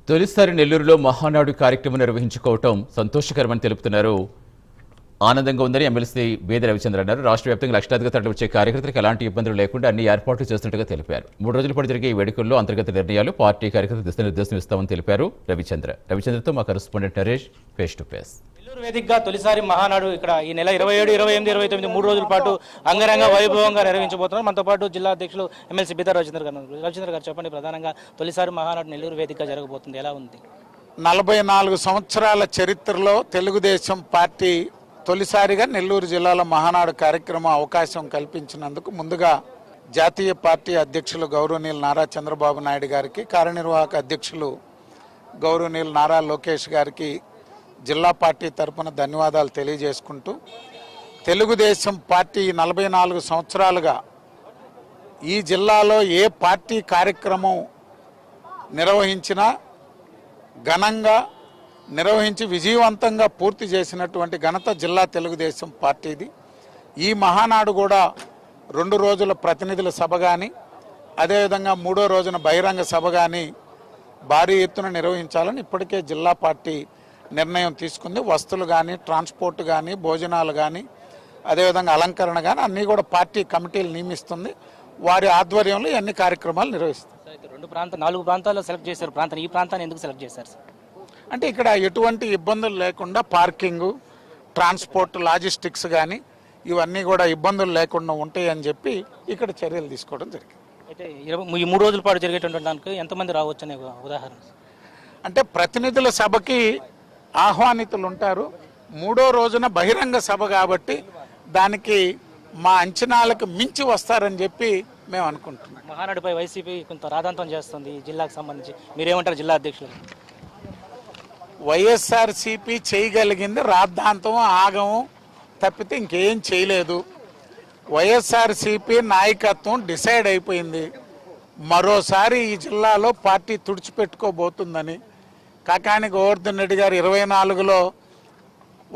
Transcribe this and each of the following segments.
తొలిసారి నెల్లూరులో మహానాడు కార్యక్రమం నిర్వహించుకోవటం సంతోషకరమని తెలుపుతున్నారు. ఆనందంగా ఉందని ఎమ్మెల్సీ బేద రవిచంద్ర అన్నారు. రాష్ట్ర వ్యాప్తంగా లక్షలాదిగా తరలి వచ్చే కార్యకర్తలకు ఎలాంటి ఇబ్బందులు లేకుండా అన్ని ఏర్పాట్లు చేస్తున్నట్టుగా తెలిపారు. 3 రోజుల పాటు జరిగే ఈ వేడుకల్లో అంతర్గత నిర్ణయాలు పార్టీ కార్యకర్తల దిశానిర్దేశం ఇస్తామని తెలిపారు రవిచంద్రతో మా correspondent Naresh face to face. Nellore వేదికగా తొలిసారి మహానాడు ఇక్కడ ఈ నెల 27, 28, 29 3 రోజుల పాటు అంగరంగ వైభవంగా నిర్వహించబోతున్నారు. మనతో పాటు జిల్లా అధ్యక్షులు ఎమ్మెల్సీ బీదా రవిచంద్ర గారు చెప్పండి, ప్రధానంగా తొలిసారి మహానాడు నెల్లూరు వేదికగా జరగబోతుంది, ఎలా ఉంది? 44 సంవత్సరాల చరిత్రలో తెలుగుదేశం పార్టీ తొలిసారిగా నెల్లూరు జిల్లాలో మహానాడు కార్యక్రమం అవకాశం కల్పించినందుకు ముందుగా జాతీయ పార్టీ అధ్యక్షులు గౌరవనీయులు నారా చంద్రబాబు నాయుడు గారికి, కార్యనిర్వాహక అధ్యక్షులు గౌరవనీయులు నారా లోకేష్ గారికి జిల్లా పార్టీ తరఫున ధన్యవాదాలు తెలియజేసుకుంటూ, తెలుగుదేశం పార్టీ 44 సంవత్సరాలుగా ఈ జిల్లాలో ఏ పార్టీ కార్యక్రమం నిర్వహించినా ఘనంగా నిర్వహించి విజయవంతంగా పూర్తి చేసినటువంటి ఘనత జిల్లా తెలుగుదేశం పార్టీది. ఈ మహానాడు కూడా 2 రోజుల ప్రతినిధుల సభ కానీ, అదేవిధంగా 3వ రోజున బహిరంగ సభ కానీ భారీ ఎత్తున నిర్వహించాలని ఇప్పటికే జిల్లా పార్టీ నిర్ణయం తీసుకుంది. వస్తువులు కానీ, ట్రాన్స్పోర్ట్ కానీ, భోజనాలు కానీ, అదేవిధంగా అలంకరణ కానీ అన్నీ కూడా పార్టీ కమిటీలు నియమిస్తుంది. వారి ఆధ్వర్యంలో అన్ని కార్యక్రమాలు నిర్వహిస్తుంది. 4 ప్రాంతాల్లో సెలెక్ట్ చేశారు. ఈ ప్రాంతాన్ని ఎందుకు సెలెక్ట్ చేశారు సార్? అంటే ఇక్కడ ఎటువంటి ఇబ్బందులు లేకుండా పార్కింగు, ట్రాన్స్పోర్ట్, లాజిస్టిక్స్ కానీ ఇవన్నీ కూడా ఇబ్బందులు లేకుండా ఉంటాయని చెప్పి ఇక్కడ చర్యలు తీసుకోవడం జరిగింది. అయితే ఈ 3 రోజుల పాటు జరిగేటువంటి దానికి ఎంతమంది రావచ్చు అనే ఉదాహరణ? అంటే ప్రతినిధుల సభకి ఆహ్వానితులు ఉంటారు. 3వ రోజున బహిరంగ సభ కాబట్టి దానికి మా అంచనాలకు మించి వస్తారని చెప్పి మేము అనుకుంటున్నాం. మహానాడుపై వైసీపీ కొంత రాద్ధాంతం చేస్తుంది ఈ జిల్లాకు సంబంధించి, మీరేమంటారు జిల్లా అధ్యక్షులు? వైఎస్ఆర్సీపీ చేయగలిగింది రాద్ధాంతం, ఆగమం తప్పితే ఇంకేం చేయలేదు. వైఎస్ఆర్సీపీ నాయకత్వం డిసైడ్ అయిపోయింది. మరోసారి ఈ జిల్లాలో పార్టీ తుడిచిపెట్టుకోబోతుందని. కాకాని గోవర్ధన్ రెడ్డి గారు 24లో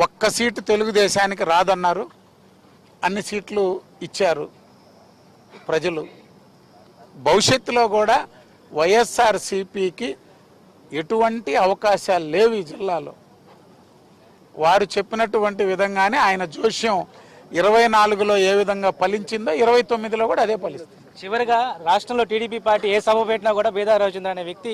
ఒక్క సీటు తెలుగుదేశానికి రాదన్నారు. అన్ని సీట్లు ఇచ్చారు ప్రజలు. భవిష్యత్తులో కూడా వైఎస్ఆర్సీపీకి ఎటువంటి అవకాశాలు లేవు ఈ జిల్లాలో. వారు చెప్పినటువంటి విధంగానే ఆయన జోష్యం 24లో ఏ విధంగా ఫలించిందో 29లో కూడా అదే ఫలిస్తుంది. చివరిగా రాష్ట్రంలో టీడీపీ పార్టీ ఏ సభ పెట్టినా కూడా బీదా రవిచంద్ర అనే వ్యక్తి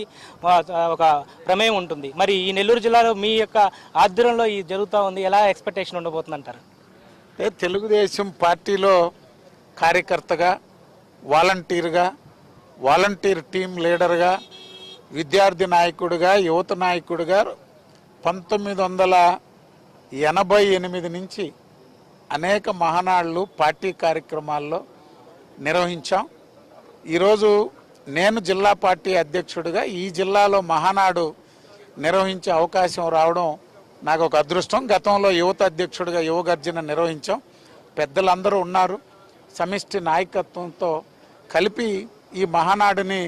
ఒక ప్రమేయం ఉంటుంది. మరి ఈ నెల్లూరు జిల్లాలో మీ యొక్క ఆధ్వర్యంలో ఈ జరుగుతూ ఉంది, ఎలా ఎక్స్పెక్టేషన్ ఉండబోతుంది అంటారు? తెలుగుదేశం పార్టీలో కార్యకర్తగా, వాలంటీర్ టీం లీడర్గా, విద్యార్థి నాయకుడిగా, యువత నాయకుడిగా 1988 నుంచి అనేక మహానాళ్ళు పార్టీ కార్యక్రమాల్లో నిర్వహించాం. ఈరోజు నేను జిల్లా పార్టీ అధ్యక్షుడిగా ఈ జిల్లాలో మహానాడు నిర్వహించే అవకాశం రావడం నాకు ఒక అదృష్టం. గతంలో యువత అధ్యక్షుడిగా యువగర్జన నిర్వహించాం. పెద్దలందరూ ఉన్నారు. సమిష్టి నాయకత్వంతో కలిపి ఈ మహానాడుని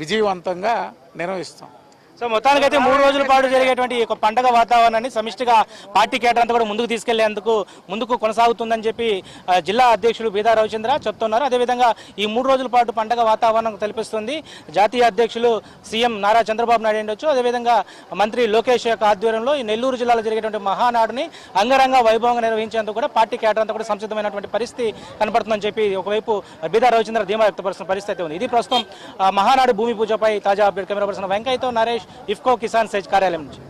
విజయవంతంగా నిర్వహిస్తాం. సో మొత్తానికైతే 3 రోజుల పాటు జరిగేటువంటి ఒక పండగ వాతావరణాన్ని సమిష్టిగా పార్టీ కేటర్ అంతా కూడా ముందుకు తీసుకెళ్లేందుకు ముందుకు కొనసాగుతుందని చెప్పి జిల్లా అధ్యక్షులు బీదా రవిచంద్ర చెప్తున్నారు. అదేవిధంగా ఈ 3 రోజుల పాటు పండగ వాతావరణం కల్పిస్తుంది జాతీయ అధ్యక్షులు సీఎం నారా చంద్రబాబు నాయుడు ఉండొచ్చు. అదేవిధంగా మంత్రి లోకేష్ యొక్క ఆధ్వర్యంలో ఈ నెల్లూరు జిల్లాలో జరిగేటువంటి మహానాడుని అంగరంగ వైభవంగా నిర్వహించేందుకు కూడా పార్టీ కేటర్ అంతా కూడా సంసిద్ధమైనటువంటి పరిస్థితి కనపడుతుందని చెప్పి ఒకవైపు బీదా రవిచంద్ర ధీమా వ్యక్తపరుస్తున్న పరిస్థితి ఉంది. ఇది ప్రస్తుతం మహానాడు భూమి పూజపై తాజా అప్డేట్. కెమెరా పర్సన్ వెంకయ్యతో నరేష్, ఇఫ్కో కిసాన్ సెజ్ కార్యాలయం నుంచి.